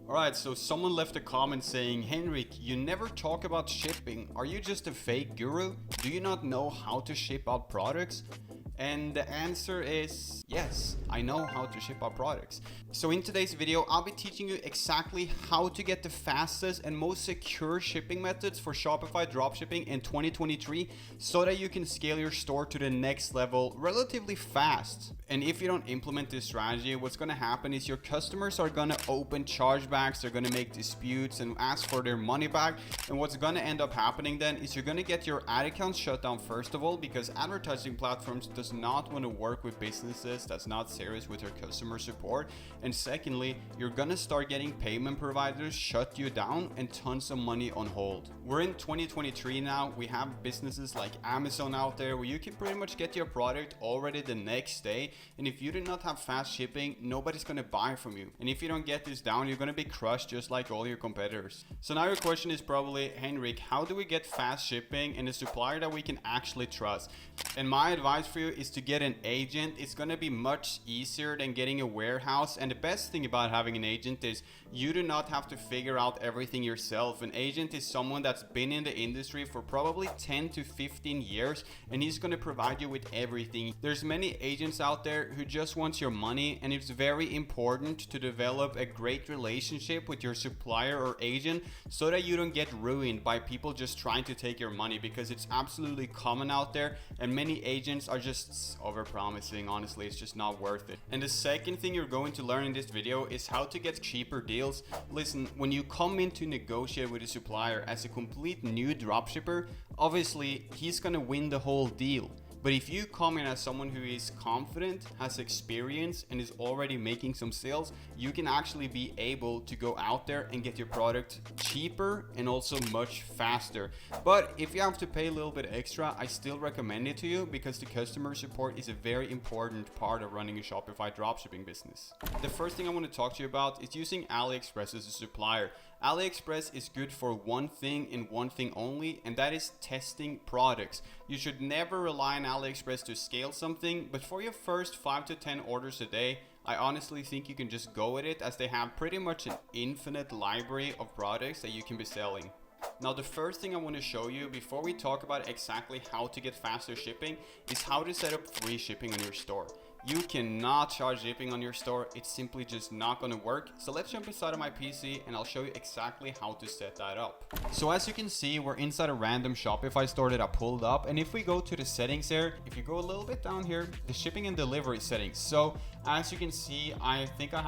Alright, so someone left a comment saying, Henrik, you never talk about shipping. Are you just a fake guru? Do you not know how to ship out products? And the answer is yes, I know how to ship out products. So in today's video, I'll be teaching you exactly how to get the fastest and most secure shipping methods for Shopify dropshipping in 2023 so that you can scale your store to the next level relatively fast. And if you don't implement this strategy, what's going to happen is your customers are going to open chargebacks, they're going to make disputes and ask for their money back. And what's going to end up happening then is you're going to get your ad accounts shut down first of all, because advertising platforms does not want to work with businesses that's not serious with their customer support. And secondly, you're going to start getting payment providers shut you down and tons of money on hold. We're in 2023 now. We have businesses like Amazon out there where you can pretty much get your product already the next day. And if you do not have fast shipping, nobody's going to buy from you. And if you don't get this down, you're going to be crushed just like all your competitors. So now your question is probably, Henrik, how do we get fast shipping and a supplier that we can actually trust? And my advice for you is to get an agent. It's going to be much easier than getting a warehouse. And the best thing about having an agent is you do not have to figure out everything yourself. An agent is someone that's been in the industry for probably 10 to 15 years, and he's going to provide you with everything. There's many agents out there who just want your money, and it's very important to develop a great relationship with your supplier or agent so that you don't get ruined by people just trying to take your money, because it's absolutely common out there and many agents are just over-promising. Honestly, it's just not worth it. And the second thing you're going to learn in this video is how to get cheaper deals. Listen, when you come in to negotiate with a supplier as a complete new dropshipper, obviously he's gonna win the whole deal. But if you come in as someone who is confident, has experience, and is already making some sales, you can actually be able to go out there and get your product cheaper and also much faster. But if you have to pay a little bit extra, I still recommend it to you, because the customer support is a very important part of running a Shopify dropshipping business. The first thing I want to talk to you about is using AliExpress as a supplier. AliExpress is good for one thing and one thing only, and that is testing products. You should never rely on AliExpress to scale something, but for your first 5 to 10 orders a day, I honestly think you can just go with it, as they have pretty much an infinite library of products that you can be selling. Now, the first thing I want to show you before we talk about exactly how to get faster shipping is how to set up free shipping on your store. You cannot charge shipping on your store. It's simply just not going to work. So let's jump inside of my PC and I'll show you exactly how to set that up. So as you can see, we're inside a random Shopify store that I pulled up. And if we go to the settings here, if you go a little bit down here, the shipping and delivery settings. So as you can see, I think I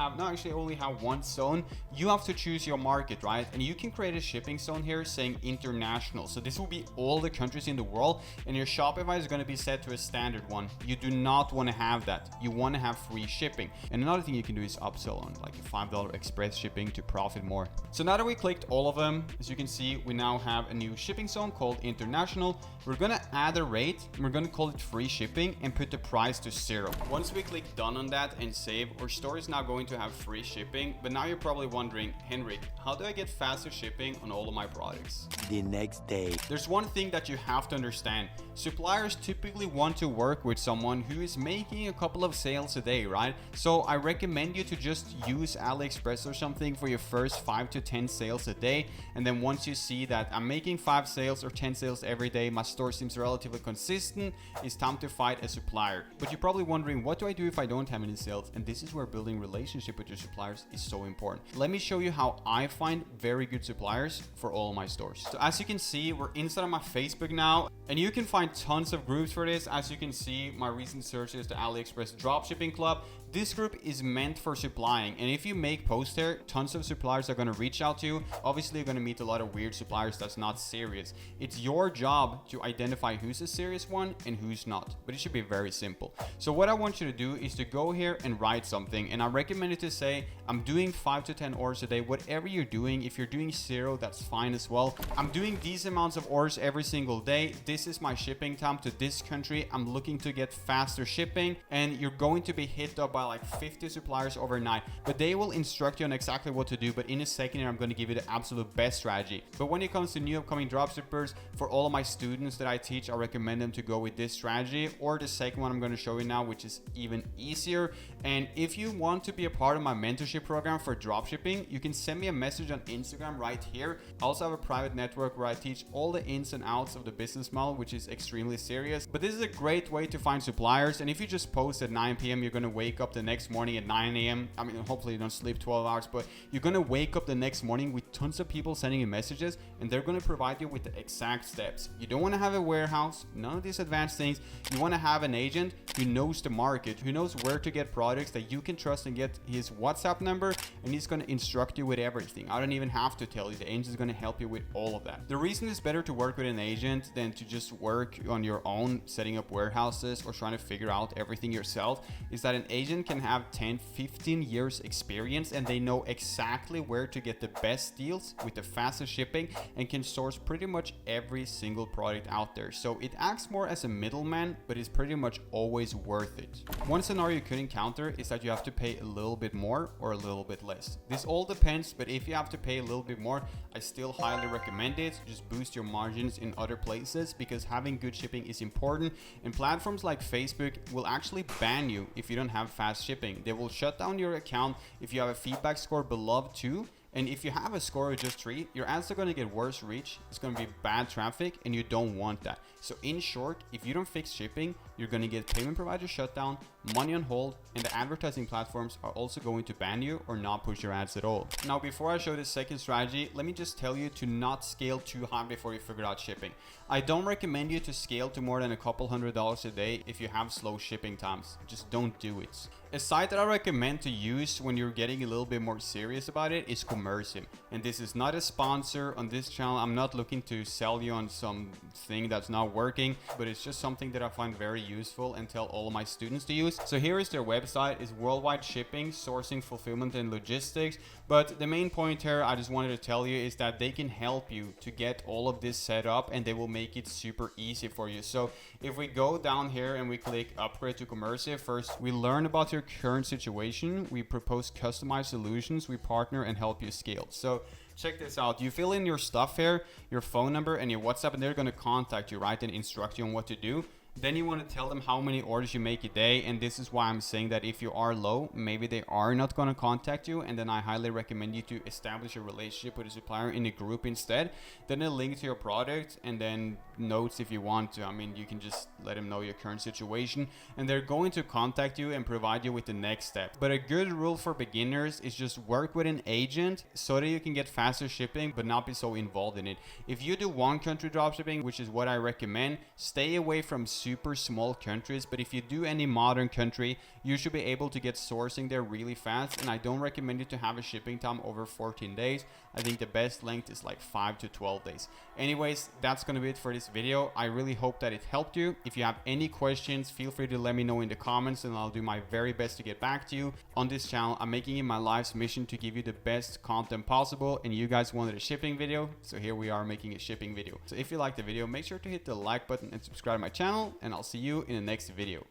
only have one zone. You have to choose your market, right? And you can create a shipping zone here saying international. So this will be all the countries in the world, and your Shopify is going to be set to a standard one. You do not want to have that. You want to have free shipping. And another thing you can do is upsell on like a $5 express shipping to profit more. So now that we clicked all of them, as you can see, we now have a new shipping zone called international. We're going to add a rate and we're going to call it free shipping and put the price to 0. Once we click done on that and save, our store is now going to have free shipping. But now you're probably wondering, Henrik, how do I get faster shipping on all of my products? The next day. There's one thing that you have to understand. Suppliers typically want to work with someone who is making a couple of sales a day, right? So I recommend you to just use AliExpress or something for your first 5 to 10 sales a day. And then once you see that I'm making 5 sales or 10 sales every day, my store seems relatively consistent, it's time to find a supplier. But you're probably wondering, what do I do if I don't have any sales? And this is where building relationship with your suppliers is so important. Let me show you how I find very good suppliers for all of my stores. So as you can see, we're inside of my Facebook now, and you can find tons of groups for this. As you can see, my recent search is the AliExpress Dropshipping Club. This group is meant for supplying, and if you make posts there, tons of suppliers are going to reach out to you. Obviously, you're going to meet a lot of weird suppliers that's not serious. It's your job to identify who's a serious one and who's not, but it should be very simple. So what I want you to do is to go here and write something, and I recommend it to say, I'm doing 5 to 10 orders a day. Whatever you're doing, if you're doing 0, that's fine as well. I'm doing these amounts of orders every single day. This is my shipping time to this country. I'm looking to get faster shipping, and you're going to be hit up by like 50 suppliers overnight, but they will instruct you on exactly what to do. But in a second here, I'm going to give you the absolute best strategy. But when it comes to new upcoming dropshippers, for all of my students that I teach, I recommend them to go with this strategy or the second one I'm going to show you now, which is even easier. And if you want to be a part of my mentorship program for dropshipping, you can send me a message on Instagram right here. I also have a private network where I teach all the ins and outs of the business model, which is extremely serious. But this is a great way to find suppliers. And if you just post at 9 p.m., you're going to wake up the next morning at 9 a.m. I mean, hopefully you don't sleep 12 hours, but you're going to wake up the next morning with tons of people sending you messages, and they're going to provide you with the exact steps. You don't want to have a warehouse, none of these advanced things. You want to have an agent who knows the market, who knows where to get products, that you can trust and get his WhatsApp number, and he's going to instruct you with everything. I don't even have to tell you. The agent is going to help you with all of that. The reason it's better to work with an agent than to just work on your own, setting up warehouses or trying to figure out everything yourself, is that an agent can have 10, 15 years experience, and they know exactly where to get the best deals with the fastest shipping and can source pretty much every single product out there. So it acts more as a middleman, but it's pretty much always worth it. One scenario you could encounter is that you have to pay a little bit more or a little bit less. This all depends, but if you have to pay a little bit more, I still highly recommend it. Just boost your margins in other places, because having good shipping is important, and platforms like Facebook will actually ban you if you don't have fast shipping. They will shut down your account if you have a feedback score below 2. And if you have a score of just 3, your ads are going to get worse reach, it's going to be bad traffic, and you don't want that. So in short, if you don't fix shipping, you're going to get payment provider shutdown, money on hold, and the advertising platforms are also going to ban you or not push your ads at all. Now, before I show the second strategy, let me just tell you to not scale too high before you figure out shipping. I don't recommend you to scale to more than a couple $100s a day if you have slow shipping times. Just don't do it. A site that I recommend to use when you're getting a little bit more serious about it is Commercium. And this is not a sponsor on this channel. I'm not looking to sell you on something that's not working, but it's just something that I find very useful and tell all of my students to use. So here is their website. It's worldwide shipping, sourcing, fulfillment, and logistics. But the main point here I just wanted to tell you is that they can help you to get all of this set up, and they will make it super easy for you. So if we go down here and we click upgrade to Commercium, first we learn about your current situation, we propose customized solutions, we partner and help you scale. So check this out. You fill in your stuff here, your phone number and your WhatsApp, and they're going to contact you, right, and instruct you on what to do. Then you want to tell them how many orders you make a day, and this is why I'm saying that if you are low, maybe they are not going to contact you, and then I highly recommend you to establish a relationship with a supplier in a group instead. Then a link to your product, and then notes if you want to. I mean, you can just let them know your current situation, and they're going to contact you and provide you with the next step. But a good rule for beginners is just work with an agent so that you can get faster shipping but not be so involved in it. If you do one country dropshipping, which is what I recommend, stay away from super small countries. But if you do any modern country, you should be able to get sourcing there really fast, and I don't recommend you to have a shipping time over 14 days. I think the best length is like 5 to 12 days. Anyways, that's gonna be it for this video. I really hope that it helped you. If you have any questions, feel free to let me know in the comments, and I'll do my very best to get back to you. On this channel, I'm making it my life's mission to give you the best content possible, and you guys wanted a shipping video, so here we are making a shipping video. So if you liked the video, make sure to hit the like button and subscribe to my channel, and I'll see you in the next video.